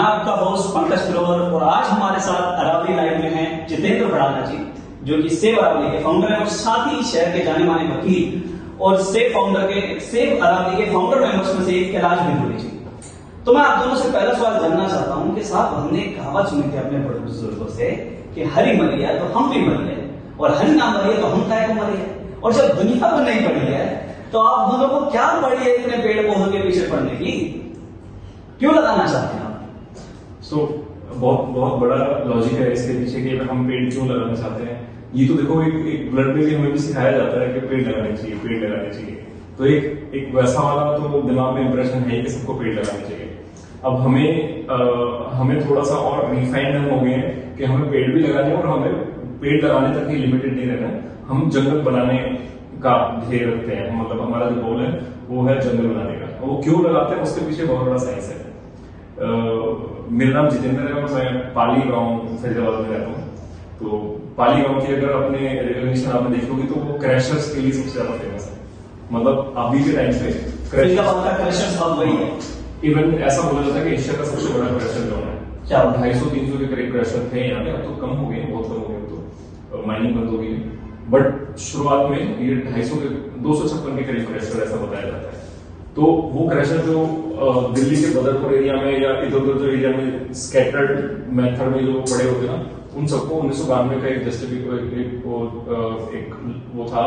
आपका होस्ट पंकज सरोवर और आज हमारे साथ अरावली लाइव में हैं जितेंद्र भड़ाना जी, जो कि सेव अरावली के फाउंडर हैं और साथ ही शहर के जाने माने वकील और सेव अरावली के फाउंडर मेंबर्स में से एक कैलाश बिंदुरी जी। तो मैं आप दोनों से पहला सवाल जानना चाहता हूं कि साहब, हमने कहावत सुनी थी अपने बड़े बुजुर्गों से कि हरी मरी है तो हम भी मरी है और हरी ना मरी है तो हम काहे को मरी है, और जब दुनिया को नहीं पड़ी है तो आप दोनों को क्या पड़ी है इतने पेड़ पौधों के पीछे पड़ने की, क्यों लगाना चाहते हैं आप? बहुत बहुत बड़ा लॉजिक है इसके पीछे कि हम पेड़ क्यों लगाना चाहते हैं। ये तो देखो एक ब्लड में भी हमें भी सिखाया जाता है कि पेड़ लगाने चाहिए, पेड़ लगाने चाहिए। तो एक वैसा वाला तो दिमाग में इंप्रेशन है कि सबको पेड़ लगाने चाहिए। अब हमें थोड़ा सा और रिफाइंड हम हो गए हैं कि हमें पेड़ भी लगाने और हमें पेड़ लगाने तक ही लिमिटेड नहीं रहना है, हम जंगल बनाने का ध्येय रखते हैं। मतलब हमारा जो गोल है वो है जंगल बनाने का। वो क्यों लगाते हैं उसके पीछे बहुत बड़ा साइंस है। मेरा नाम जितेंद्र है और मैं पाली गांव फरीदाबाद में रहता हूँ। तो पाली गांव की अगर अपने रिकॉग्निशन आपने देखोगे तो वो क्रैशर्स के लिए सबसे ज्यादा फेमस है। मतलब अभी के टाइम पे क्रैशर्स वही है। इवन ऐसा बोला जाता है कि एशिया का सबसे बड़ा क्रैशर ग्राउंड है। 250-300 के करीब क्रैशर थे यहाँ पे, अब तो कम हो गए, बहुत कम हो गए, तो माइनिंग बंद हो गई। बट शुरुआत में ये 256 के करीब क्रैशर ऐसा बताया जाता है। तो वो क्रैशर जो दिल्ली के बदरपुर एरिया में या इधर उधर जो एरिया में स्कैटर्ड मेथड में जो पड़े होते ना, उन सबको 1992 का एक वो था,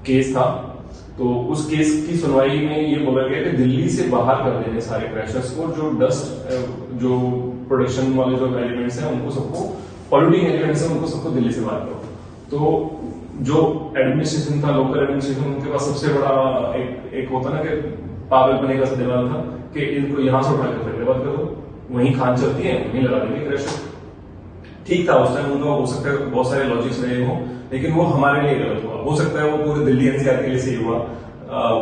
केस था। तो उस केस की सुनवाई में ये बोला गया कि दिल्ली से बाहर कर देने सारे क्रैशर्स को, जो डस्ट जो प्रोडक्शन वाले जो एलिमेंट्स हैं उनको सबको, पॉल्यूटिंग एलिमेंट्स हैं उनको सबको दिल्ली से बाहर करो। तो जो एडमिनिस्ट्रेशन था, लोकल एडमिनिस्ट्रेशन, उनके पास सबसे बड़ा एक होता ना कि पागलपने का दिमाग था कि इनको यहां से उठाकर फरीदाबाद करो, वहीं खान चलती है, वहीं लगा देंगे क्रैशर। ठीक था उस टाइम, उनका हो सकता है बहुत सारे लॉजिक्स रहे हो, लेकिन वो हमारे लिए गलत हुआ। हो सकता है वो पूरे दिल्ली एनसीआर के लिए सही हुआ,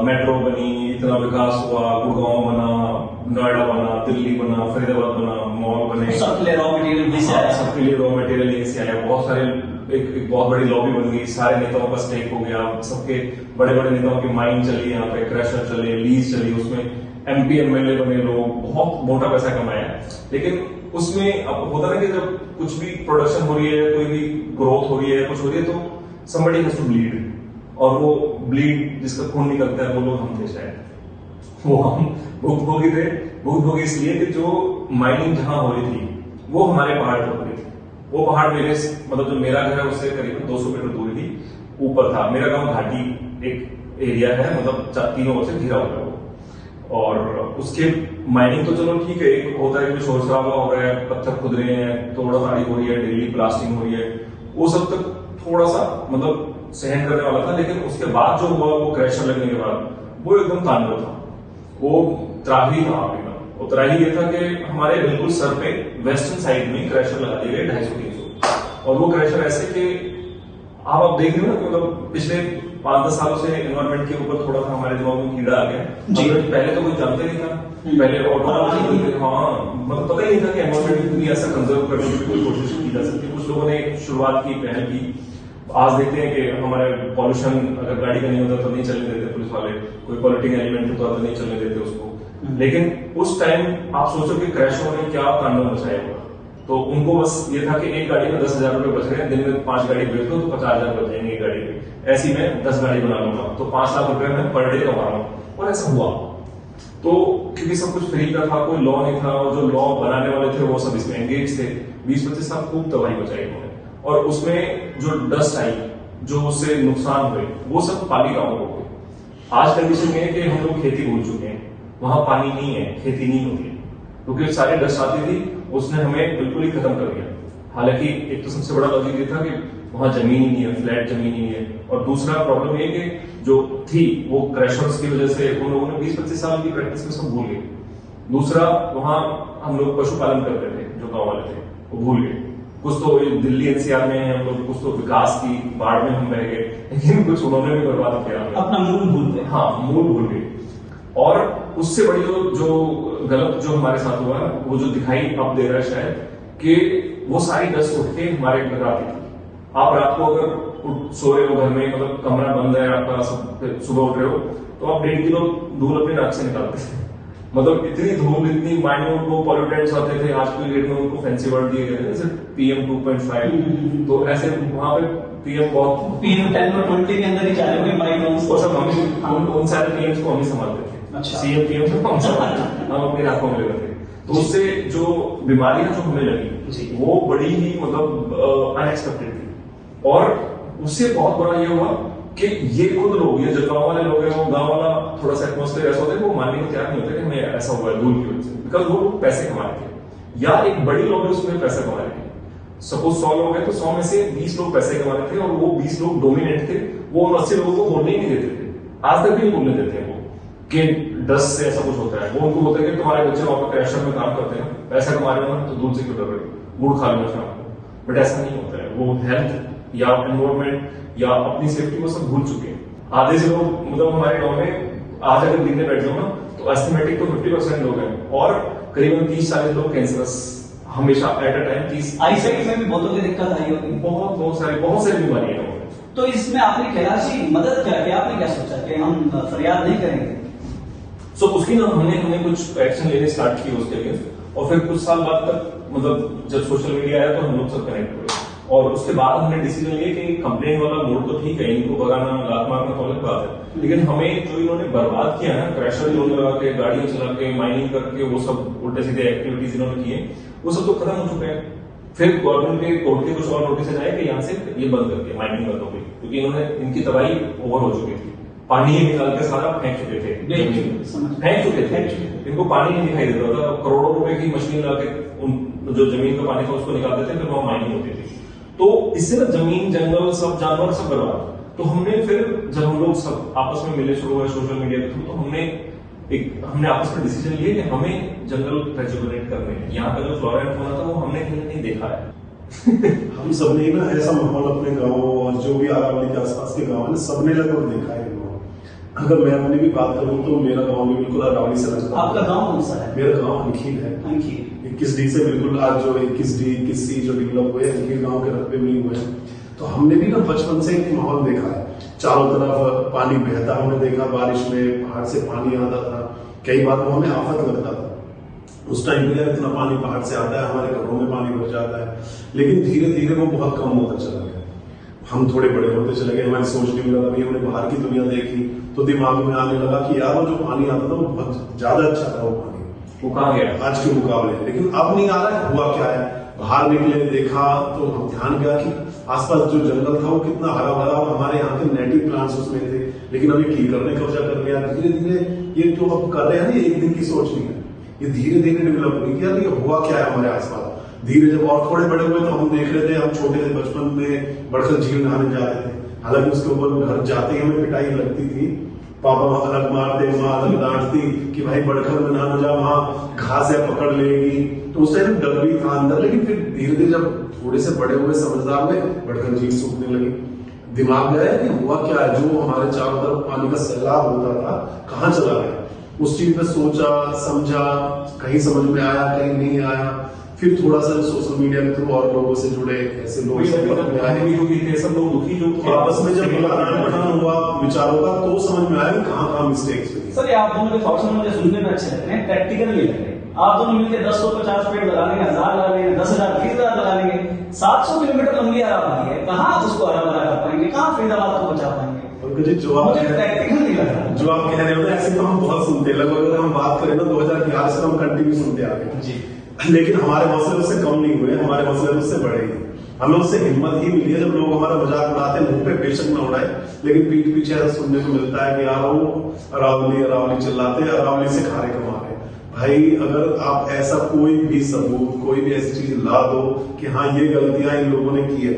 मेट्रो बनी, इतना विकास हुआ, गुड़गांव बना, नोएडा बना, दिल्ली बना, फरीदाबाद बना, मॉल बने, सबके लिए रॉ मटेरियल यहीं से आया। बहुत सारे एक बहुत बड़ी लॉबी बन गई, सारे नेताओं का स्टेक हो गया, सबके बड़े बड़े नेताओं की माइंड चली, यहाँ पे क्रैशर चले, लीज चली, उसमें एमपी एमएलए बने लोग, बहुत मोटा पैसा कमाया। लेकिन उसमें अब होता ना कि जब कुछ भी प्रोडक्शन हो रही है, कोई भी ग्रोथ हो रही है, कुछ हो रही है, तो somebody has to bleed, और वो ब्लीड जिसका खून निकलता है वो लोग हम थे शायद। वो हम भुगभोगी थे। भुगभोगी इसलिए कि जो माइनिंग जहां हो रही थी वो हमारे पहाड़ पर हो रही थी। वो पहाड़ मेरे, मतलब जो मेरा घर है उससे करीबन 200 मीटर दूर ही ऊपर था। मेरा गांव घाटी एक एरिया है, मतलब 3 ओर से घिरा हुआ है वो। और उसके माइनिंग तो चलो ठीक है, एक होता है कि शोर शराबा हो रहा है, पत्थर खुद रहे हैं, तोड़ा ताड़ी हो रही है, डेली ब्लास्टिंग हो रही है, वो सब तक थोड़ा सा मतलब सहन करने वाला था। लेकिन उसके बाद जो हुआ, वो क्रैशर लगने के बाद, वो एकदम तांडव था, वो त्राही था। वो त्राही ये था कि हमारे बिल्कुल सर पे वेस्टर्न साइड में क्रैशर लगा दिए गए 250-300। और वो क्रैशर ऐसे कि आप देख रहे हो ना, मतलब पिछले 5-10 सालों से एनवायरमेंट के ऊपर थोड़ा सा हमारे दिमाग में कीड़ा आ गया। पहले तो कोई जानते नहीं था, पहले ऑटोमेटिक, हाँ, मतलब पता ही नहीं था कि एनवायरमेंट की दुनिया ऐसा कंजर्व करने की कोई कोशिश की जा सकती। कुछ लोगों ने शुरुआत की, पहल की। आज देखते हैं कि हमारे पॉल्यूशन, अगर गाड़ी का नहीं होता तो नहीं चलने देते पुलिस वाले, कोई पॉलिटिंग एलिमेंट होता तो नहीं चलने देते उसको। लेकिन उस टाइम आप सोचो कि क्रैशरों ने क्या तांडव मचाया होगा। तो उनको बस ये था कि एक गाड़ी में 10,000 रुपए बच रहे हैं, दिन में 5 गाड़ी बेच दो तो 50,000 बच जाएंगे एक गाड़ी में। ऐसी में 10 गाड़ी बना लूंगा तो 5 लाख रुपए में पर डे कमा रहा हूँ। और ऐसा हुआ तो क्योंकि सब कुछ फ्री का था, कोई लॉ नहीं था, और जो लॉ बनाने वाले थे वो सब इसमें एंगेज थे। 20-25 साल खूब तबाही मचाई उन्होंने। और उसमें जो डस्ट आई, जो उससे नुकसान हुए, वो सब पाली गांव को हुए। आज कंडीशन में है कि हम लोग खेती भूल चुके हैं, वहां पानी नहीं है, खेती नहीं होती है, क्योंकि सारी डस्ट आती थी, उसने हमें बिल्कुल ही खत्म कर दिया। हालांकि एक तो सबसे बड़ा लॉजिक ये था कि वहां जमीन ही नहीं है, फ्लैट जमीन ही नहीं है। और दूसरा प्रॉब्लम ये कि जो थी वो क्रैशर्स की वजह से उन लोगों ने 20-25 साल की प्रैक्टिस में सब भूल गए। दूसरा, वहां हम लोग पशुपालन करते थे, जो गांव वाले थे वो भूल गए। कुछ तो दिल्ली एनसीआर में हम लोग, कुछ तो विकास की बाढ़ में हम बह गए, लेकिन कुछ उन्होंने भी बर्बाद किया, अपना मूल भूल गए। हाँ, मूल भूल गए। और उससे बड़ी जो गलत जो हमारे साथ हुआ, वो जो दिखाई अब दे रहा है शायद, कि वो सारी डस्ट उठ के हमारे घर आती थी। आप रात को अगर सो रहे हो घर में, मतलब कमरा बंद है आपका, सुबह उठ रहे हो, तो आप 1.5 किलो धूल अपने नाक से निकालते थे। मतलब इतनी धूल, इतनी माइन्यूट वो पॉल्यूटेंट्स आते थे, आज की डेट में उनको फैंसी वर्ड दिए गए थे जैसे PM 2.5। तो ऐसे वहां पे PM बहुत PM 10 और 20 के अंदर ही जा रहे होंगे माइक्रोन्स। वो सब हम उन सारे PMs को हम ही संभालते थे। अच्छा। CM PM से हम संभालते थे, हम अपनी राखों में लगे थे। तो उससे जो बीमारियां जो हमें लगी वो बड़ी ही मतलब अनएक्सपेक्टेड थी। और उससे बहुत बड़ा ये हुआ कि ये खुद लोग, ये जो गांव वाले लोग हैं, वो गांव वाला थोड़ा सा एटमोस्फेयर ऐसा होता है, वो मानने को तैयार नहीं होते कि हमें ऐसा हुआ है धूल की वजह से, बिकॉज वो लोग पैसे कमा रहे थे या एक बड़ी लोग उसमें पैसा कमा रहे थे। सपोज 100 लोग हैं तो 100 में से 20 लोग पैसे कमा रहे थे और वो 20 लोग डोमिनेट थे, वो उन 80 लोगों को बोलने ही नहीं देते थे। आज तक भी नहीं बोलने देते हैं वो कि डस्ट से ऐसा कुछ होता है। वो उनको बोलते हैं कि तुम्हारे बच्चे वहां पर क्रैशर में काम करते हैं, पैसा कमा रहे हो तो धूल से क्यों डर रहे हो, गुड़ खा लेना शाम को। बट ऐसा नहीं होता है, वो हेल्थ या एनवायरमेंट या अपनी सेफ्टी को सब भूल चुके हैं। आधे से लोग मतलब हमारे गांव में आज अगर दिन में बैठ जाओ ना तो एस्टिमेटिक तो 50% लोग हैं और करीबन 30-40 लोग कैंसरस हमेशा एट अ टाइम। 30 आईसाइट में भी बहुतों की दिक्कत आई होगी। बहुत सारी बीमारियां हैं। तो इसमें आपने कैलाशी मदद क्या की? आपने क्या सोचा कि हम फरियाद नहीं करेंगे? सो उसकी ना हमने कुछ एक्शन लेने स्टार्ट किए उसके लिए। और फिर कुछ साल बाद तक मतलब जब सोशल मीडिया आया तो हम लोग सब कनेक्ट हुए और उसके बाद हमने डिसीजन लिया कि कंप्लेन वाला मोड तो ठीक है, इनको भगाना लात मारना तो अलग बात है, लेकिन हमें जो इन्होंने बर्बाद किया ना, क्रैशर लोन लगा के, गाड़ियां चला के, माइनिंग करके, वो सब उल्टे सीधे एक्टिविटीज इन्होंने किए, वो सब तो खत्म हो चुके हैं। फिर गवर्नमेंट के कोर्ट के कुछ और नोटिस आए कि यहाँ से ये बंद करके माइनिंग बंद हो गई, क्योंकि इन्होंने इनकी तबाही ओवर हो चुकी थी। पानी निकाल के सारा फेंक चुके थे, फेंक चुके थे, इनको पानी नहीं दिखाई देता था। करोड़ों रुपए की मशीन लगा के जो जमीन का पानी था उसको निकाल देते, फिर वहां माइनिंग होती थी। तो इससे ना जमीन, जंगल, सब जानवर सब बर्बाद। तो हमने फिर जब हम लोग सब आपस में मिले शुरू हुए सोशल मीडिया के थ्रू, तो हमने आपस में डिसीजन लिए कि हमें जंगल रेजुलेट करने हैं। यहाँ का जो फ्लोरा एंड फौना था वो हमने कहीं नहीं देखा है। हम सबने ना ऐसा माहौल अपने गाँव और जो भी अरावली के आसपास के गाँव है सबने लगभग देखा है। अगर मैं अपनी भी बात करूं तो मेरा गांव भी बिल्कुल अरावली से लगता है। आपका गांव कौन सा है? मेरा गांव अंखील है। 21D से बिल्कुल आज जो 21D 21C जो डेवलप हुए अंखील गांव के रकबे में हुए हैं। तो हमने भी ना बचपन से एक माहौल देखा है, चारों तरफ पानी बहता हमने देखा, बारिश में पहाड़ से पानी आता था, कई बार वो हमें आफत लगता था। उस टाइम पे इतना पानी पहाड़ से आता है, हमारे घरों में पानी भर जाता है, लेकिन धीरे धीरे वो बहुत कम होता चला गया। हम थोड़े बड़े होते चले गए, हमारी सोचने में लगा, हमने बाहर की दुनिया देखी तो दिमाग में आने लगा कि यार वो जो पानी आता था वो बहुत ज्यादा अच्छा था, वो पानी वो कहाँ गया आज के मुकाबले। लेकिन अब नहीं आ रहा है, हुआ क्या है, बाहर निकले देखा तो हम ध्यान गया कि आसपास जो जंगल था वो कितना हरा भरा और हमारे यहाँ के नेटिव प्लांट्स उसमें थे, लेकिन अभी कीकर ने कब्जा कर लिया। धीरे धीरे ये जो अब कर रहे हैं ना, ये एक दिन की सोच नहीं है, ये धीरे धीरे डेवलप हुई। यार ये हुआ क्या है हमारे आसपास। धीरे जब और थोड़े बड़े हुए तो हम देख रहे थे, हम छोटे थे बचपन में बड़खल झील नहाने जाते थे, हालांकि उसके ऊपर घर जाते ही हमें पिटाई लगती थी, पापा अलग मारते, माँ अलग डांटती कि भाई बड़खल में नहाने जा, वहां घास है पकड़ लेगी। तो उस टाइम डर भी था अंदर, लेकिन फिर धीरे धीरे जब थोड़े से बड़े हुए समझदार हुए, बड़खल झील सूखने लगी। दिमाग गया कि हुआ क्या है, जो हमारे चारों तरफ पानी का सैलाब होता था कहाँ चला गया। उस चीज पे सोचा समझा, कहीं समझ में आया कहीं नहीं आया। फिर थोड़ा सा सोशल मीडिया के थ्रू और लोगों से जुड़े, ऐसे लोग सब लोग दुखी जो आपस में जब आदान प्रदान हुआ विचारों का तो समझ में आया कि कहाँ मिस्टेक्स हुई। सर, ये आप दोनों के थॉट्स मुझे सुनने में अच्छे लगते हैं, प्रैक्टिकल नहीं लग रहे। आप दोनों मिलकर 10 को 50 पेड़ लगा लेंगे, 1000 लगा लेंगे, 10,000 20,000 लगा लेंगे। 700 किलोमीटर लंबी अरावली है, कहाँ आप उसको हरा भरा कर पाएंगे, कहाँ फरीदाबाद को बचा पाएंगे? जो आप प्रैक्टिकल नहीं लग रहा, जो आप कह रहे हो ऐसे तो हम बहुत सुनते हैं, लगभग अगर हम बात करें ना 2011 से हम कंटिन्यू सुनते आ रहे हैं जी। लेकिन हमारे हौसले उससे कम नहीं हुए, हमारे हौसले उससे बढ़े ही। हमें उससे हिम्मत ही मिली है जब लोग हमारा मजाक उड़ाते हैं, मुंह पे बेशक न उड़ाए, लेकिन पीठ पीछे ऐसा सुनने को मिलता है कि यार वो अरावली अरावली चिल्लाते हैं, अरावली से खारे कमा रहे हैं। भाई अगर आप ऐसा कोई भी सबूत, कोई भी ऐसी चीज ला दो कि हाँ ये गलतियां इन लोगों ने की है,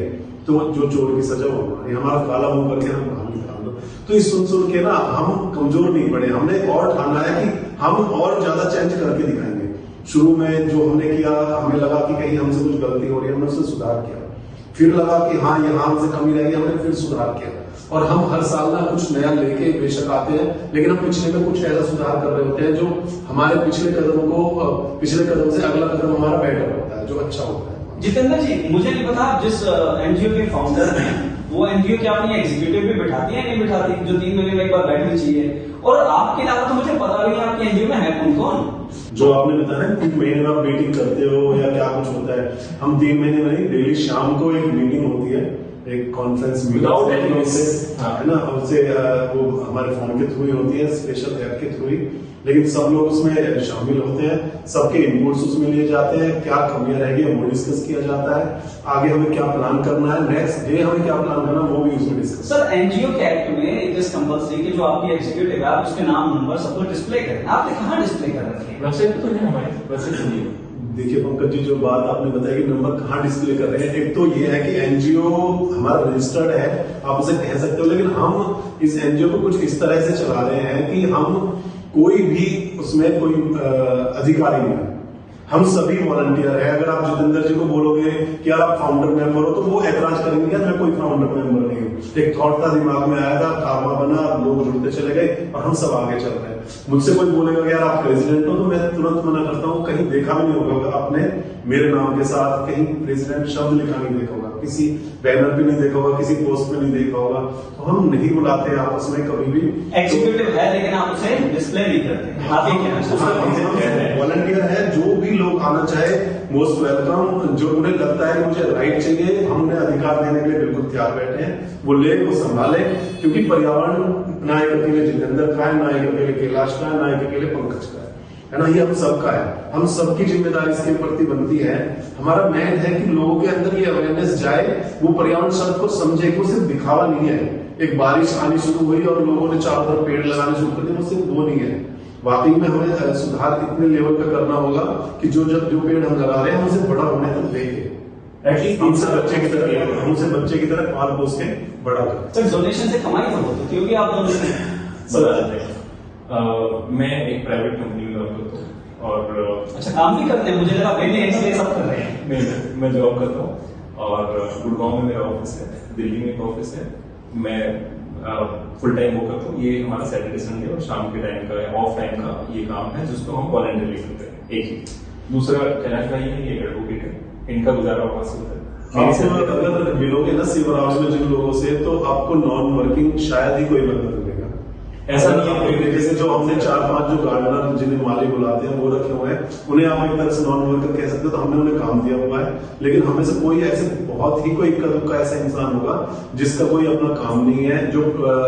तो जो चोर की सजा होगा, हमारा काला मुंह करके हम बाहर निकाल दो। तो इस सुन के ना हम कमजोर नहीं पड़े, हमने और ठाना है कि हम और ज्यादा चेंज करके दिखाएंगे। शुरू में जो हमने किया, हमें लगा कि कहीं हमसे कुछ गलती हो रही है, हमने उससे सुधार किया। फिर लगा कि हाँ यहाँ हमसे कमी रह गई, हमने फिर सुधार किया। और हम हर साल ना कुछ नया लेके बेशक आते हैं, लेकिन हम पिछले में कुछ ऐसा सुधार कर रहे होते हैं जो हमारे पिछले कदम से अगला कदम हमारा बेटर होता है, जो अच्छा होता है। जितेंद्र जी, मुझे नहीं पता जिस एनजीओ के फाउंडर हैं वो एनजीओ क्या अपनी एग्जीक्यूटिव भी बिठाती है नहीं बिठाती, जो 3 महीने में एक बार बैठनी चाहिए, और आपके अलावा तो मुझे पता भी नहीं आपके एनजीओ में है कौन कौन। जो आपने बताया ना 3 महीने में आप मीटिंग करते हो या क्या कुछ होता है, हम 3 महीने में नहीं, डेली शाम को एक मीटिंग होती है, एक conference Without any meeting notice, है ना, उससे वो हमारे फोन के थ्रू ही होती है, स्पेशल ऐप के थ्रू ही, लेकिन सब लोग उसमें शामिल होते हैं, सबके इनपुट्स उसमें लिए जाते हैं, क्या कमियां रहेगी वो डिस्कस किया जाता है, आगे हमें क्या प्लान करना है, नेक्स्ट डे हमें क्या प्लान करना है वो भी उसमें डिस्कस। सर एनजीओ के एक्ट में इट इज कंपल्सरी कि जो आपकी एग्जीक्यूटिव है आप उसके नाम नंबर सब कुछ डिस्प्ले करें, आपने कहाँ डिस्प्ले कर रखे हैं? वेबसाइट पे तो है हमारे, वेबसाइट पे नहीं है। देखिए पंकज जी, जो बात आपने बताया कि नंबर कहाँ डिस्प्ले कर रहे हैं, एक तो ये है कि एनजीओ हमारा रजिस्टर्ड है, आप उसे कह सकते हो, लेकिन हम इस एनजीओ को कुछ इस तरह से चला रहे हैं कि हम कोई भी उसमें कोई अधिकारी नहीं है, हम सभी वॉलंटियर है। अगर आप जितेंद्र जी को बोलोगे कि आप फाउंडर मेंबर हो तो वो ऐतराज करेंगे यार मैं कोई फाउंडर मेंबर नहीं हूँ, एक थॉट था दिमाग में आया था, कारमा बना, लोग जुड़ते चले गए और हम सब आगे चल रहे हैं। मुझसे कोई बोलेगा कि यार आप प्रेसिडेंट हो तो मैं तुरंत मना करता हूँ, कहीं देखा भी नहीं होगा आपने मेरे नाम के साथ कहीं प्रेसिडेंट शब्द लिखा नहीं देखा होगा, किसी बैनर पे नहीं देखा होगा, किसी पोस्ट पे नहीं देखा होगा, तो हम नहीं बुलाते हैं आपस में कभी भी। एग्जीक्यूटिव है लेकिन आप उसे डिस्प्ले नहीं करते, आप ये कहना चाहते हैं? वॉलंटियर है, जो भी लोग आना चाहे मोस्ट वेलकम, जो उन्हें लगता है मुझे राइट चाहिए, हमने अधिकार देने के लिए बिल्कुल तैयार बैठे हैं, वो ले वो संभाले, क्योंकि पर्यावरण ना एक अकेले जितेंद्र का है, ना एक अकेले कैलाश का है, ना एक अकेले पंकज का है ना, ये हम सबका है, हम सबकी जिम्मेदारी इसके प्रति बनती है। हमारा मेन है कि लोगों के अंदर ये अवेयरनेस जाए, वो पर्यावरण शब्द को समझे कि वो सिर्फ दिखावा नहीं है, एक बारिश आनी शुरू हुई और लोगों ने चारों तरफ पेड़ लगाने शुरू कर दिए, वो सिर्फ वो नहीं है, वाकई में हमें सुधार इतने लेवल पे करना होगा कि जो पेड़ हम लगा रहे हैं हम उसे बड़ा होने तक देखें, एटलीस्ट हमसे बच्चे की तरह पाल पोस के बड़ा करें। सर डोनेशन से कमाई तो होती है, क्योंकि आप डोनेशन मैं एक प्राइवेट कंपनी में वर्क करता हूँ और अच्छा काम भी करते हैं, मुझे लगा पहले इसलिए सब कर रहे हैं। नहीं, मैं जॉब करता हूँ और गुड़गांव में मेरा ऑफिस है, दिल्ली में एक ऑफिस है, मैं फुल टाइम वो करता हूँ। ये हमारा सैटरडे संडे और शाम के टाइम का ऑफ टाइम का ये काम है जिसको हम वॉलंटियरली करते हैं, एक ही। दूसरा कैलाश भाई है, ये एडवोकेट है, इनका गुजारा वहां से होता है। अगर मिलोगे ना सिवर हाउस में जिन लोगों से, तो आपको नॉन वर्किंग शायद ही कोई बंदा मिलेगा, ऐसा नहीं है। जैसे जो हमने 4-5 जो गार्डनर जिन्हें माली बुलाते हैं वो रखे हुए हैं, उन्हें आप एक तरह से नॉन वर्कर कह सकते हो, तो हमने उन्हें काम दिया हुआ है, लेकिन हमें से कोई ऐसे बहुत ही कोई इक्का ऐसा इंसान होगा जिसका कोई अपना काम नहीं है, जो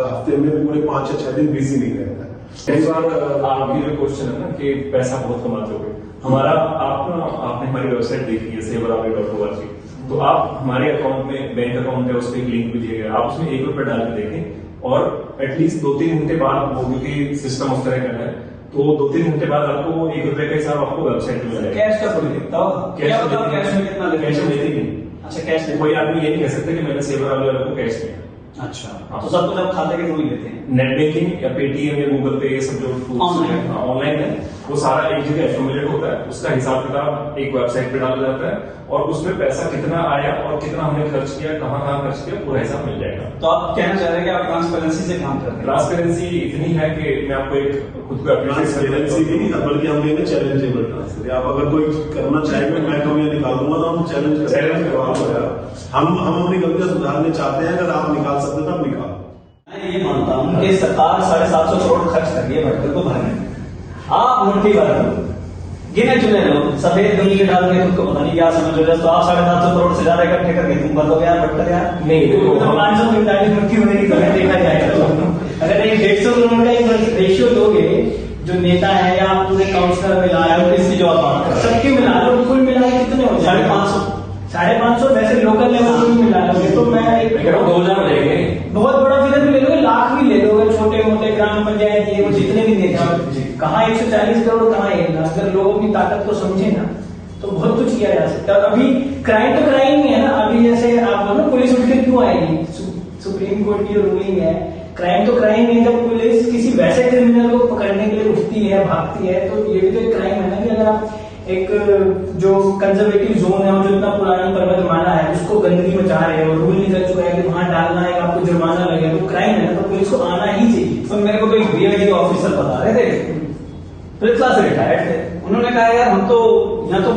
हफ्ते में पूरे 5 या 6 दिन बिजी नहीं रहता है। कई बार आपकी जो क्वेश्चन है ना कि पैसा बहुत कमाते हो, हमारा आपने हमारी वेबसाइट देखी है sevaravi.org, तो आप हमारे अकाउंट में बैंक अकाउंट है, उस पर एक लिंक भी दिया गया, आप उसमें 1 रुपया डाल के देखें और एटलीस्ट 2-3 घंटे बाद वो, क्योंकि सिस्टम उस तरह का है, तो 2-3 घंटे बाद आपको 1 रुपए का हिसाब आपको वेबसाइट में मिलेगा। कैश का थोड़ी दिखता होगा, कैश में कितना लगेगा? कैश में देती नहीं। अच्छा कैश में कोई आदमी ये नहीं कह सकता कि मैंने सेवर वाले को कैश दिया। अच्छा तो सब कुछ आप खाते के थ्रू ही लेते हैं? नेट बैंकिंग या पेटीएम या गूगल पे, ये सब जो ऑनलाइन है वो सारा एक जगह एक्यूमुलेट होता है, उसका हिसाब किताब एक वेबसाइट पे डाला जाता है और उसमें पैसा कितना आया और कितना हमने खर्च किया, कहाँ खर्च किया, पूरा हिसाब मिल जाएगा। तो आप कहना चाह रहे हैं कि आप ट्रांसपेरेंसी से काम करते हैं? ट्रांसपेरेंसी इतनी है कि मैं आपको एक खुद को ट्रांसपेरेंसी भी नहीं, बल्कि हम लेंगे चैलेंजेबल ट्रांसपेरेंसी। आप अगर कोई करना चाहेंगे मैं कमियां निकाल दूंगा तो हम चैलेंज करवा, हम अपनी गलतियां सुधारने चाहते हैं, अगर आप निकाल सकते तो आप निकालो। मैं ये मानता हूँ कि सरकार 750 करोड़ खर्च कर रही है भटकर को भरने में, आप मुट्ठी भर गिने चुने लोग सफेद गंजी डाल के खुद को पता नहीं क्या समझ रहे, तो आप 750 करोड़ से ज्यादा इकट्ठे करके तुम भर दोगे यार भटकर यार? नहीं, तो 545 मुट्ठी होने की तरह देखा जाएगा। अगर एक 150 करोड़ का एक रेशियो दोगे, जो नेता है या पूरे काउंसलर मिला या किसी जो आप सबके मिला लो, कुल मिला के कितने हो जाए? 550 वैसे लोकल लेवल में भी मिला लोगे तो मैं 2000 हो जाएंगे। बहुत बड़ा फिगर भी ले लोगे, लाख भी ले लोगे, छोटे मोटे ग्राम पंचायत ये वो जितने भी नेता, कहाँ 140 करोड़ कहाँ 1 लाख, अगर लोगों की ताकत को समझे ना तो बहुत कुछ किया जा सकता है। अभी क्राइम तो क्राइम ही है ना, अभी जैसे आप बोलो पुलिस उठ के क्यों आएगी, सुप्रीम कोर्ट की रूलिंग है, क्राइम तो क्राइम है। जब पुलिस किसी वैसे क्रिमिनल को पकड़ने के लिए उठती है भागती है तो ये भी तो एक क्राइम है ना, कि अगर आप एक जो कंजर्वेटिव जोन है और जो इतना पुरानी पर्वतमाला है उसको गंदगी मचा रहे हो, रूल निकल चुका है कि वहां डालना है आपको जुर्माना लगेगा, तो क्राइम है ना, तो पुलिस को आना ही चाहिए। तो मेरे को तो एक बीआईडी ऑफिसर बता रहे थे, पुलिस क्लास से रिटायर्ड थे, उन्होंने कहा यार हम तो यहाँ तो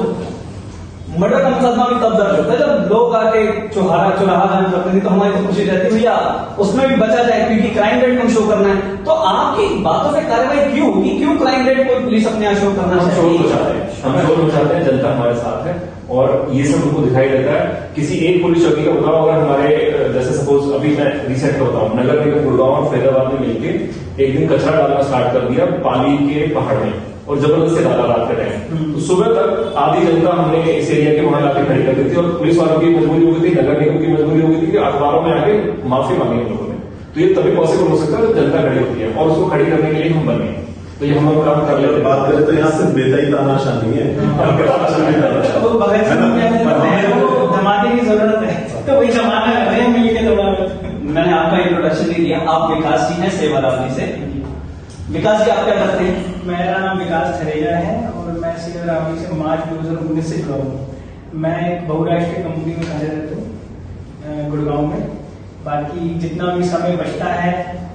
मर्डर का मुकदमा भी तब दर्द होता है जब लोग आके चौराहा जाम करते थे, तो हमारी तो खुशी रहती है भैया उसमें भी बचा जाए, क्योंकि क्राइम रेट कम शो करना है। तो आपकी बातों से कार्रवाई क्यों होगी, क्यों क्राइम रेट को पुलिस अपने यहाँ शो करना हम चाहिए? शोर मचाते हैं, जनता हमारे साथ है और ये सब हमको दिखाई देता है। किसी एक पुलिस चौकी का बताओ, अगर हमारे जैसे सपोज अभी मैं रिसेंट का बताऊं, नगर निगम गुड़गांव और फैजाबाद में मिलकर एक दिन कचरा डालना स्टार्ट कर दिया पाली के पहाड़ में, और जबरदस्ती डाला रात के टाइम। तो सुबह तक आधी जनता हमने इस एरिया के वहां लाके खड़ी कर दी थी, और पुलिस वालों की मजबूरी हो गई थी, नगर निगम की मजबूरी हो गई थी कि अखबारों में आके माफी मांगी हम लोगों ने। तो ये तभी पॉसिबल हो सकता है जब जनता खड़ी होती है, और उसको खड़ी करने के लिए हम बने। तो ये हम लोग काम कर लेते हैं। बात करें तो यहाँ से बेटा ही तानाशाह नहीं है, धमाके की जरूरत है, तो वही जमाना कर रहे हैं मिलकर थोड़ा। मैंने आपका इंट्रोडक्शन नहीं दिया, आप विकास जी हैं सेवा रावली से। विकास जी आप क्या करते हैं? मेरा नाम विकास थरेजा है और मैं सेवा रावली से मार्च 2019 से जुड़ा हूँ। मैं एक बहुराष्ट्रीय कंपनी में कार्यरत हूँ गुड़गांव में। बाकी जितना भी समय बचता है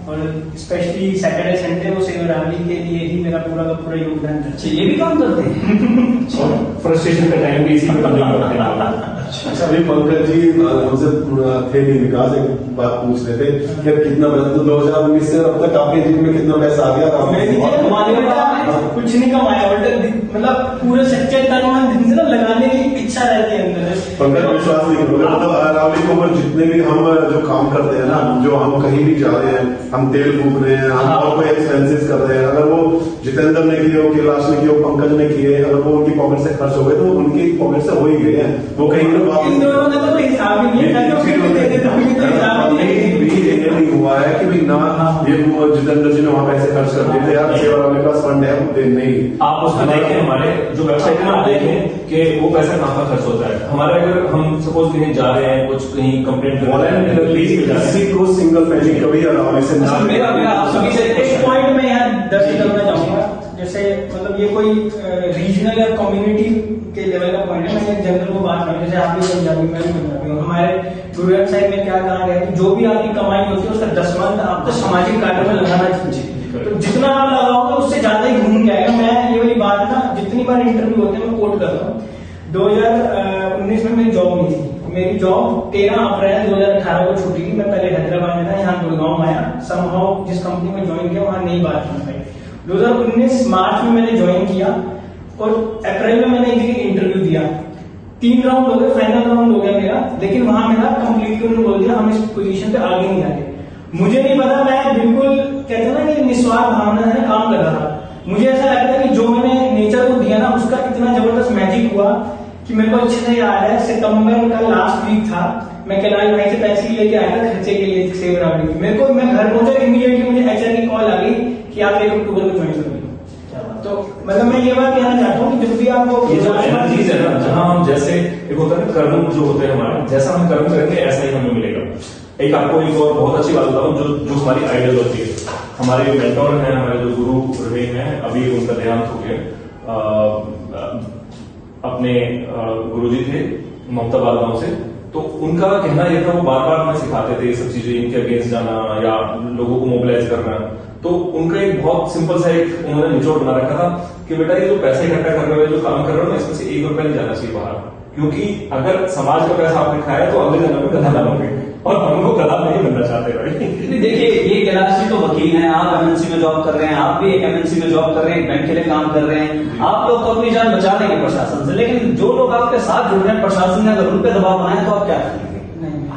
और स्पेशली सैटरडे संडे वो सेवा रावली के लिए ही मेरा पूरा का पूरा योगदान है। अच्छा, ये भी काम करते हैं? फ्रस्ट्रेशन का टाइम भी इसी में कंज्यूम करते हैं। अच्छा, अभी पंकज जी हमसे थे नहीं, विकास एक बात पूछ रहे थे कि कितना 2019 से अब तक आपके जीवन में कितना पैसा आ गया? कुछ नहीं कमाया, मतलब पूरे सच्चे तन मन से लगाने की इच्छा रहती है अंदर। पंकज विश्वास नहीं करोगे, मतलब रावली के ऊपर जितने भी हम जो काम करते हैं ना, जो हम कहीं भी जा रहे हैं, हम तेल फूक रहे हैं, हम और कोई एक्सपेंसेस कर रहे हैं, अगर वो जितेंद्र ने किए हो, कैलाश ने किए हो, पंकज ने किए, अगर वो उनकी पॉकेट से खर्च हो गए तो उनकी पॉकेट से हो ही गए हैं। वो कहीं इन दोनों का तो हिसाब ही नहीं नहीं हुआ है कि भी ना ये जितेंद्र जी ने वहां पैसे खर्च कर दिए थे, यार सेवा वाले पास फंड है, वो नहीं। आप उसमें देखें, हमारे जो वेबसाइट है आप देखें कि वो पैसा कहाँ पर खर्च होता है। हमारे अगर हम सपोज कहीं जा रहे हैं, कुछ कहीं कंप्लेंट किसी को सिंगल पैसे कभी रावली से ना। मेरा आप सभी से एक पॉइंट में यहाँ दर्ज करना चाहूंगा, जैसे मतलब ये कोई रीजनल या कम्युनिटी के लेवल का पॉइंट है। मैं एक जनरल को बात करूँ, जैसे आप भी पंजाबी, मैं भी पंजाबी हूँ। हमारे रूरल साइड में क्या कहा गया है कि जो भी आपकी कमाई होती है उसका 10% आपको सामाजिक कार्यों में लगाना चाहिए। तो जितना आप लगाओगे उससे ज्यादा ही घूम जाएगा। मैं ये वाली बात ना जितनी बार इंटरव्यू होते हैं मैं कोट करता हूँ। 2019 में मेरी जॉब नहीं थी। मेरी जॉब 13 अप्रैल 2018 को छूटी थी। मैं पहले हैदराबाद में था, यहाँ गुड़गांव आया। समहाउ जिस कंपनी में ज्वाइन किया वहां नई बात बन पाई। 2019 मार्च में मैंने ज्वाइन किया और अप्रैल में मैंने एक जगह इंटरव्यू दिया। 3 राउंड हो गए, फाइनल राउंड हो गया मेरा, लेकिन वहां मेरा कंप्लीटली उन्होंने बोल दिया हम इस पोजीशन पे आगे नहीं आगे। मुझे नहीं पता, मैं बिल्कुल कहते हैं ना कि निस्वार्थ भावना से काम कर रहा था। मुझे ऐसा लगता है कि जो मैंने नेचर को दिया ना उसका इतना जबरदस्त मैजिक हुआ कि मेरे को अच्छे से याद है। सितंबर का लास्ट वीक था, मैं कैलाश भाई से पैसे लेके आया था खर्चे के लिए सेवा रावली की। मेरे को मैं घर पहुंचा, इमीडिएटली मुझे एचआर की कॉल आ गई कि आप 1 अक्टूबर को ज्वाइन करोगे। तो मतलब मैं ये बात कहना चाहता हूँ कि जब भी आप वो ये जो एनर्जीज है ना, जहां हम जैसे एक होता है ना कर्म जो होते हैं हमारे, जैसा हम कर्म करेंगे ऐसा ही हमें मिलेगा। एक आपको एक और बहुत अच्छी बात बताऊं, जो हमारी आइडियल होती है, हमारे मेंटोर हैं, हमारे जो गुरु रहे हैं, अभी उनका देहांत हो गया। अपने गुरुजी थे ममता बालगांव से, तो उनका कहना यह था, वो बार बार हमें सिखाते थे ये सब चीजें, इनके अगेंस्ट जाना या लोगों को मोबिलाइज करना। तो उनका एक बहुत सिंपल सा एक उन्होंने निचोड़ बना रखा था कि बेटा ये जो पैसे इकट्ठा कर रहे हो, जो काम कर रहे हो ना, इसमें से 1 रुपया नहीं जाना चाहिए बाहर, क्योंकि अगर समाज का पैसा आपने खाया तो अगले जन्म में गधा बनोगे, और हमको गधा नहीं बनना चाहते भाई। देखिए, ये कैलाश जी तो वकील हैं, आप एमएनसी में जॉब कर रहे हैं, आप भी एक एमएनसी में जॉब कर रहे हैं, एक बैंक के लिए काम कर रहे हैं। आप लोग तो अपनी जान बचा लेंगे प्रशासन से, लेकिन जो लोग आपके साथ जुड़ रहे हैं प्रशासन ने अगर उन पर दबाव बनाए तो आप क्या करेंगे?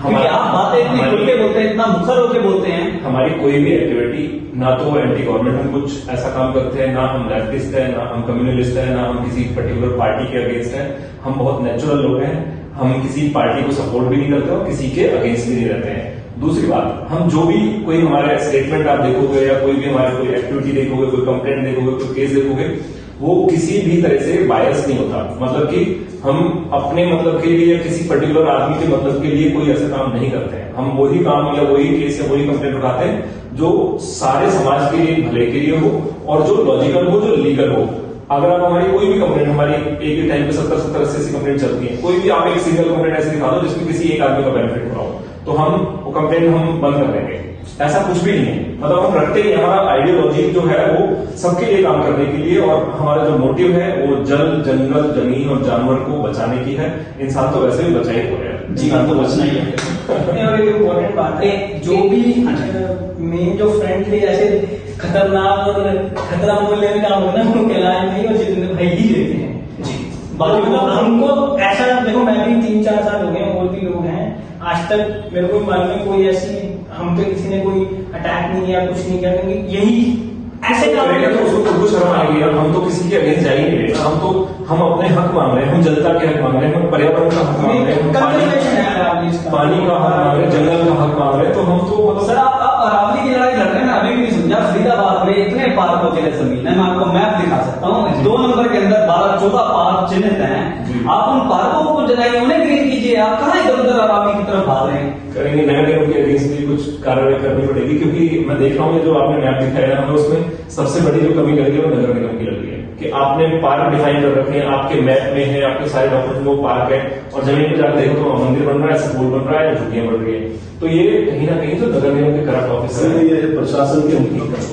क्योंकि आप बातें इतनी खुल के बोलते हैं, इतना मुखर होके बोलते हैं। हमारी कोई भी एक्टिविटी ना तो एंटी गवर्नमेंट हम कुछ ऐसा काम करते हैं, ना हम लेफ्टिस्ट है, ना हम कम्युनलिस्ट है, ना हम किसी पर्टिकुलर पार्टी के अगेंस्ट है। हम बहुत नेचुरल लोग हैं, हम किसी पार्टी को सपोर्ट भी नहीं करते और किसी के अगेंस्ट भी नहीं रहते हैं। दूसरी बात, हम जो भी कोई हमारे स्टेटमेंट आप देखोगे या कोई भी हमारे कोई एक्टिविटी देखोगे, कोई कंप्लेंट देखोगे, कोई केस देखोगे, वो किसी भी तरह से बायस नहीं होता। मतलब कि हम अपने मतलब के लिए या किसी पर्टिकुलर आदमी के मतलब के लिए कोई ऐसा काम नहीं करते हैं। हम वही काम या वही केस या वही कंप्लेंट उठाते हैं जो सारे समाज के लिए भले के लिए हो और जो लॉजिकल हो, जो लीगल हो। अगर आप हमारी कोई भी कंप्लेंट, हमारी एक ही टाइम पे 70-80 कंप्लेंट चलती है, कोई भी आप एक सिंगल कंप्लेंट ऐसे दिखा दो जिसमें किसी एक आदमी का बेनिफिट हो रहा हो, तो हम वो कंप्लेंट हम बंद कर देंगे। ऐसा कुछ भी नहीं है, मतलब हम रखते हैं हमारा आइडियोलॉजी जो है वो सबके लिए काम करने के लिए, और हमारा जो मोटिव है वो जल, जंगल, जमीन और जानवर को बचाने की है। इंसान तो वैसे भी बचा ही हो रहा है, जीवन तो बचना ही है। और एक इम्पोर्टेंट बात है, जो भी मेन जो फ्रेंडली ऐसे खतरनाक और खतरा मूल्य में काम होना वो कैलाश नहीं और जितेंद्र भाई ही रहते हैं जी, बाकी मतलब हमको ऐसा देखो, मैं भी 3-4 साल हो गए, और भी लोग हैं, आज तक मेरे को मालूम है कोई ऐसी हम पे किसी ने कोई अटैक नहीं किया, कुछ नहीं किया, क्योंकि यही ऐसे काम तो उसको खुद को शर्म आएगी यार, हम तो किसी के अगेंस्ट जा ही नहीं रहे, हम अपने हक मांग रहे हैं, हम जनता के हक मांग रहे हैं, हम पर्यावरण का हक मांग रहे हैं, हम पानी का हक मांग रहे हैं, जंगल का हक मांग रहे हैं। तो हम तो मतलब सर आप अरावली की लड़ाई लड़ रहे हैं, मैं अभी भी नहीं समझा। फरीदाबाद में इतने पार्कों के लिए जमीन है, मैं आपको मैप दिखा सकता हूँ, 2 नंबर के अंदर 12-14 पार्क चिन्हित हैं। आप उन पार्कों को जलाइए, उन्हें ग्रीन कीजिए, आप कहाँ इधर उधर अरावली की तरफ भाग रहे हैं? करेंगे, नगर निगम के अगेंस्ट भी कुछ कार्रवाई करनी पड़ेगी, क्योंकि मैं देख रहा हूँ जो आपने मैप दिखाया है, हमें उसमें सबसे बड़ी जो कमी लग रही है वो नगर निगम की लग रही है कि आपने पार्क डिफाइन कर रखे हैं, आपके मैप में है, आपके सारे डॉक्यूमेंट में वो पार्क है, और जमीन पर जाकर देखो तो मंदिर बन रहा है, स्कूल बन रहा है, झुग्गियां बन रही है। तो ये कहीं ना कहीं जो नगर निगम के करप्ट ऑफिसर है, ये प्रशासन के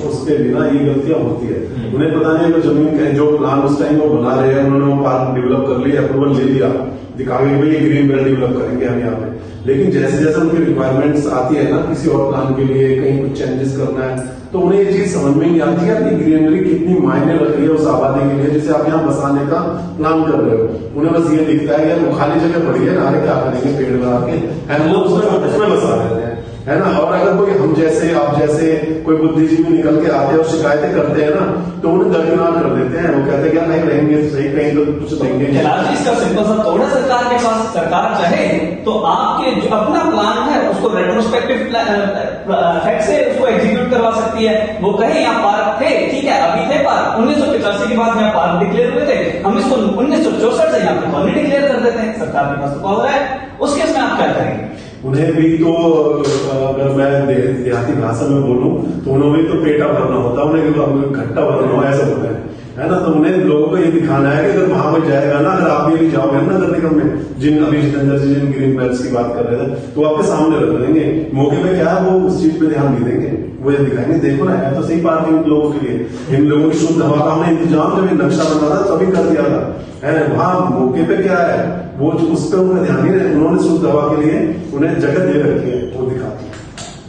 उसके बिना ये गलतियां होती है। उन्हें पता नहीं है जमीन कहीं जो प्लान उस टाइम वो बना रहे हैं, उन्होंने वो पार्क डेवलप कर लिया, अप्रूवल ले लिया, दिखाएंगे भाई ये ग्रीन बेल्ट डेवलप करेंगे हम यहाँ पे, लेकिन जैसे जैसे उनकी रिक्वायरमेंट्स आती है ना किसी और प्लान के लिए, कहीं कुछ चेंजेस करना है, तो उन्हें ये चीज समझ में नहीं आती है कि ग्रीनरी कितनी मायने रख रही है उस आबादी के लिए, जैसे आप यहाँ बसाने का प्लान कर रहे हो। उन्हें बस ये दिखता है कि वो खाली जगह पड़ी है, नारे क्या करेंगे पेड़ लगा के, है लोग उसमें बसा देते हैं, है ना। और अगर कोई हम जैसे आप जैसे कोई बुद्धिजीवी निकल के आते हैं और शिकायतें करते हैं ना, तो उन्हें दरकिनार कर देते हैं। वो कहते हैं क्या नहीं रहेंगे तो सही, कहीं तो कुछ देंगे। इसका सिंपल सा थोड़ा सरकार के पास, सरकार चाहे तो आपके जो अपना प्लान है उसको रेट्रोस्पेक्टिव इफेक्ट से उसको एग्जीक्यूट करवा सकती है। वो कहे यहाँ पार्क थे, ठीक है अभी थे पार्क, 1985 के बाद यहाँ पार्क डिक्लेयर हुए थे, हम इसको 1964 से यहाँ पे कॉलोनी डिक्लेयर कर देते हैं, सरकार के पास तो पावर है। उस केस में आप क्या करेंगे? उन्हें भी तो अगर मैं देहाती भाषा में बोलूं तो उन्हें भी तो पेटा भरना होता है, उन्हें घट्टा भरना हो ऐसा होता है ना। तो उन्हें लोगों को ये दिखाना है कि अगर वहां पर जाएगा ना, अगर आप भी जाओगे ना नगर निगम में, जिन अभी जितेंद्र जी जिन ग्रीन बेल्ट की बात कर रहे थे, तो आपके सामने रख देंगे मौके पे, क्या है वो उस चीज पे ध्यान नहीं देंगे, वो ये दिखाएंगे देखो ना है तो सही पार्किंग लोगों के लिए, इन लोगों की शुद्ध हवा का हमने इंतजाम जब नक्शा बना था तभी कर दिया था, है वहां मौके पे क्या है वो उस पर उन्हें ध्यान नहीं रहे, उन्होंने शुद्ध हवा के लिए उन्हें जगह दे रखी है, वो दिखाती है।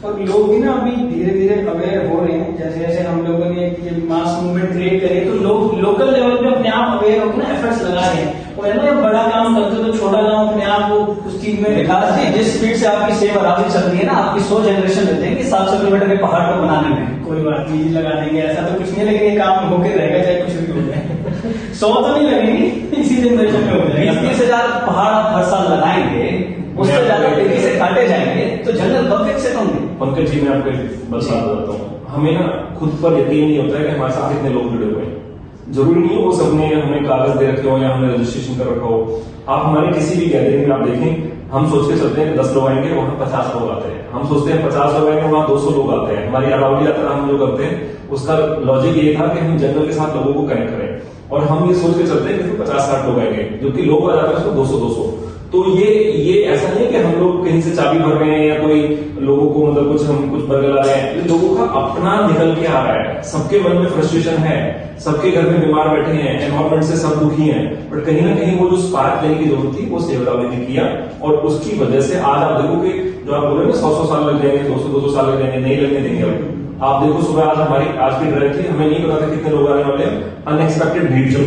और लोग भी ना अभी धीरे धीरे अवेयर हो रहे हैं, जैसे जैसे हम लोगों ने ये मास मूवमेंट क्रिएट करी, तो लोग लोकल लेवल पे अपने आप अवेयर होकर ना एफर्ट्स लगा रहे हैं। वो है ना बड़ा काम करते तो छोटा काम अपने आप वो उस चीज में विकास जी, जिस स्पीड से आपकी सेव अरावली चल रही है ना, आपकी 100 जनरेशन लेते हैं कि 700 किलोमीटर के पहाड़ को बनाने में। कोई बात नहीं लगा देंगे, ऐसा तो कुछ नहीं, लेकिन ये काम होकर रहेगा चाहे कुछ भी हो जाए। 100 तो नहीं लगेंगी, इसी जनरेशन में हो जाएगा। 20-30 हजार पहाड़ आप हर साल लगाएंगे, उससे ज्यादा तेजी से काटे जाएंगे तो जंगल कब विकसित होंगे? पंकज जी मैं आपको बता देता हूँ, हमें ना खुद पर यकीन नहीं होता है कि हमारे साथ कितने लोग जुड़े हुए हैं। जरूरी नहीं है वो सबने हमें कागज दे रखे हो या हमने रजिस्ट्रेशन कर रखा हो। आप हमारे किसी भी गैदरिंग में आप देखें, हम सोच के चलते हैं 10 लोग आएंगे, वहां 50 लोग आते हैं। हम सोचते हैं 50 लोग आएंगे, वहां 200 लोग आते हैं। हमारी अरावली यात्रा हम जो करते हैं उसका लॉजिक ये था कि हम जंगल के साथ लोगों को कनेक्ट करें, और हम ये सोच के चलते हैं कि 50-60 लोग आएंगे, जबकि लोग आ जाते हैं उसको 200-200। तो ये ऐसा नहीं है कि हम लोग कहीं से चाबी भर रहे हैं या कोई लोगों को मतलब कुछ हम कुछ बदला रहे हैं। लोगों का अपना निकल के आ रहा है, सबके मन में फ्रस्ट्रेशन है, सबके घर में बीमार बैठे हैं, एनवायरमेंट से सब दुखी हैं, बट कहीं ना कहीं वो जो स्पार्क लेने की जरूरत थी वो सेव अरावली ने किया, और उसकी वजह से आज आप देखो कि जो आप बोल रहे हैं 100 साल लग जाएंगे, 200 साल लग जाएंगे, नहीं लगने देंगे। आप देखो सुबह आज आज की ड्राइव थी, हमें नहीं पता था कितने लोग आने वाले हैं, अनएक्सपेक्टेड भीड़ चल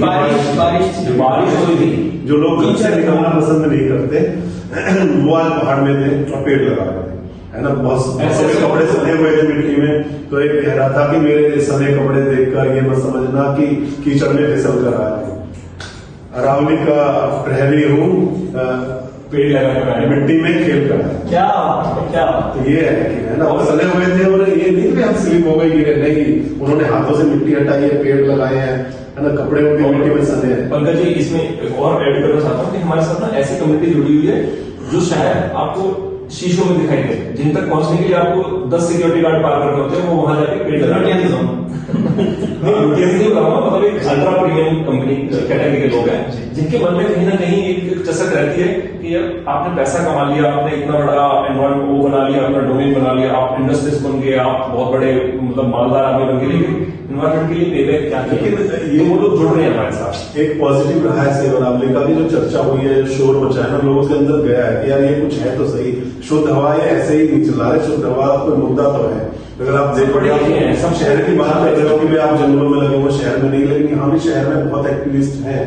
बारिश हुई थी। जो लोग घर से निकलना पसंद नहीं करते वो आज पहाड़ में थे और पेड़ लगा रहे थे, है ना। बहुत ऐसे कपड़े सने हुए थे मिट्टी में, तो एक कह रहा था कि मेरे सने कपड़े देखकर ये मत समझना कि कीचड़ में फिसल कर आया हूँ, अरावली का प्रहरी हूँ, पेड़ लगा मिट्टी में खेल कर। क्या तो ये है ना, वो सने हुए थे, और ये नहीं कि हम स्लिप हो गए गिरे, नहीं, उन्होंने हाथों से मिट्टी हटाई है, पेड़ लगाए हैं, है ना, कपड़े उनके मिट्टी में सने हैं। पंकज जी इसमें एक और ऐड करना चाहता हूँ कि हमारे साथ ना ऐसी कम्युनिटी जुड़ी हुई है जो शायद आपको शीशों में दिखाई दे, जिन तक पहुंचने के लिए आपको 10 सिक्योरिटी गार्ड पार करने होते हैं, वो वहां जाके पेड़ लगा मतलब एक अल्ट्रा प्रीमियम कंपनी कैटेगरी के लोग हैं जिनके मन में कहीं ना कहीं एक चसक रहती है कि आपने पैसा कमा लिया, आपने इतना बड़ा एनवायरमेंट वो बना लिया, अपना डोमेन बना लिया, आप इंडस्ट्रीज बन गए, आप बहुत बड़े मतलब मालदार आदमी बन गए, लेकिन एनवायरमेंट के लिए पेबैक क्या चाहिए, ये वो लोग जुड़ रहे हैं हमारे साथ। एक पॉजिटिव रहा है सेवा रावले का भी, जो चर्चा हुई है, शोर मचा है ना, लोगों के अंदर गया है कि यार ये कुछ है तो सही, शुद्ध हवा है, ऐसे ही नहीं चला रहे, शुद्ध हवा कोई मुद्दा तो है। अगर आप देखोगे सब शहर की बात कर रहे हो कि भाई आप जंगलों में लगे हो, शहर में नहीं, लेकिन यहाँ भी शहर में बहुत एक्टिविस्ट हैं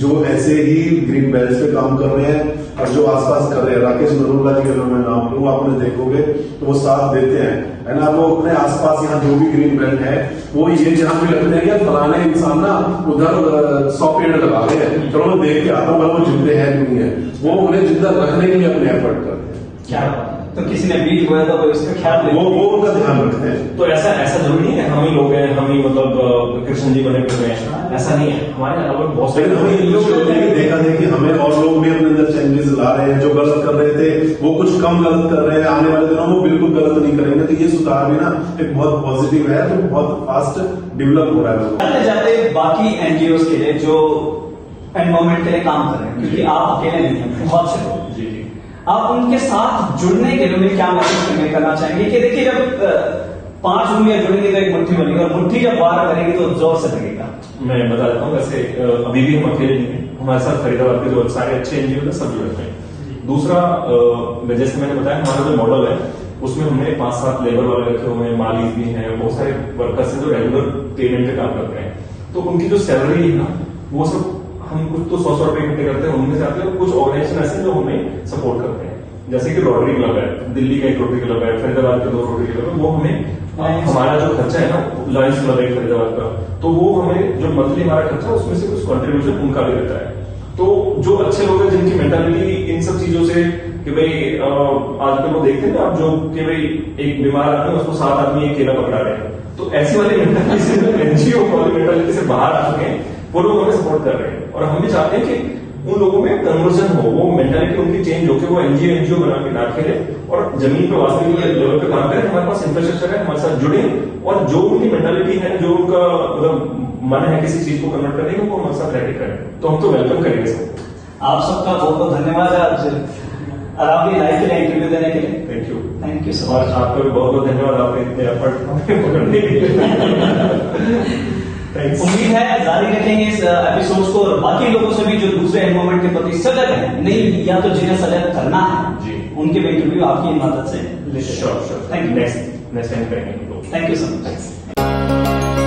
जो ऐसे ही ग्रीन बेल्ट पे काम कर रहे हैं और जो आसपास कर रहे हैं। राकेश नरोला जी का मैं नाम लूं, आपने देखोगे तो वो साथ देते हैं, है ना। वो अपने आसपास यहाँ जो भी ग्रीन बेल्ट है वो ये जहां भी लगते हैं, फलाने इंसान ना उधर 100 पेड़ लगा रहे हैं, चलो मैं देख के आता हूँ वो जिंदे हैं नहीं है, वो उन्हें जिंदा रखने के लिए अपने एफर्ट करते हैं। क्या तो किसी ने बीज बोया तो उसका ख्याल वो उनका ध्यान रखते हैं। तो ऐसा जरूरी नहीं है हम ही लोग हैं, हम ही मतलब कृष्ण जी बने हुए हैं, ऐसा नहीं है। हमारे अलावा बहुत सारे देखा है कि हमें और लोग भी अपने अंदर चेंजेस ला रहे हैं, जो गलत कर रहे थे वो कुछ कम गलत कर रहे हैं, आने वाले दिनों में बिल्कुल गलत नहीं करेंगे, तो ये सुधार भी ना एक बहुत पॉजिटिव है, तो बहुत फास्ट डेवलप हो रहा है। जाते बाकी एनजीओ के लिए जो एनवायरमेंट के लिए काम कर रहे हैं, क्योंकि आप अकेले नहीं हैं, बहुत से लोग, जी, आप उनके साथ जुड़ने के लिए क्या मैसेज करना चाहेंगे कि देखिए जब 5 उंगलियां जुड़ेंगी तो एक मुट्ठी बनेगी, और मुट्ठी जब बाहर करेगी तो जोर से लगेगा। मैं बता देता हूँ, वैसे अभी भी हम अकेले नहीं हैं, हमारे साथ फरीदाबाद के जो सारे अच्छे एनजीओ हैं सब जुड़े हुए हैं। दूसरा, जैसे मैंने बताया, हमारा जो मॉडल है उसमें हमने 5-7 लेबर वाले रखे हुए हैं, माली भी हैं, बहुत सारे वर्कर्स हैं जो रेगुलर पेमेंट पे काम करते हैं, तो उनकी जो सैलरी है ना, वो सब हम कुछ तो 100 रुपए इकट्ठे करते हैं, उनमें से आते हैं, कुछ ऑर्गेनाइजेशन ऐसे जो हमें सपोर्ट करते हैं, जैसे कि रोटरी क्लब है, दिल्ली का एक रोटरी क्लब है, फरीदाबाद के 2 रोटरी क्लब है, वो हमें हमारा जो खर्चा है ना, लायंस क्लब है फरीदाबाद का, तो वो हमें जो मंथली हमारा खर्चा उसमें से कुछ कंट्रीब्यूशन उनका भी रहता है। तो जो अच्छे लोग हैं जिनकी मेंटालिटी इन सब चीजों से कि भाई आजकल वो देखते हैं ना आप, जो कि भाई एक बीमार आदमी उसको 7 आदमी एक केला पकड़ा रहे हैं, तो ऐसी वाली मेंटालिटी से एनजीओ वाली मेंटालिटी से बाहर आ चुके हैं, वो लोग हमें सपोर्ट कर रहे हैं, और हम भी चाहते हैं कि उन लोगों में कन्वर्जन हो, वो मेंटालिटी उनकी चेंज हो कि वो एनजीओ बना के ना खेले और जमीन पे वास्तविक लेवल पे काम करें। हमारे पास इंफ्रास्ट्रक्चर है, हमारे साथ जुड़े, और जो उनकी मेंटालिटी है, जो उनका मतलब मन है किसी चीज को कन्वर्ट करने का, वो हमारे साथ रेडी करें, तो हम तो वेलकम करेंगे सबको। आप सबका बहुत बहुत धन्यवाद आज अरावली लाइव के लिए इंटरव्यू देने के लिए। Thank you so much. आपका भी बहुत बहुत धन्यवाद, आपने इतने एफर्ट पकड़ने के लिए। उम्मीद है जारी रखेंगे इस एपिसोड्स को, और बाकी लोगों से भी जो दूसरे एनवायरमेंट के प्रति सजग है, नहीं या तो जिन्हें सजग करना है, उनके भी इंटरव्यू आपकी मदद से लेते हैं। Sure. Thank you. Next time करेंगे। Thank you so much.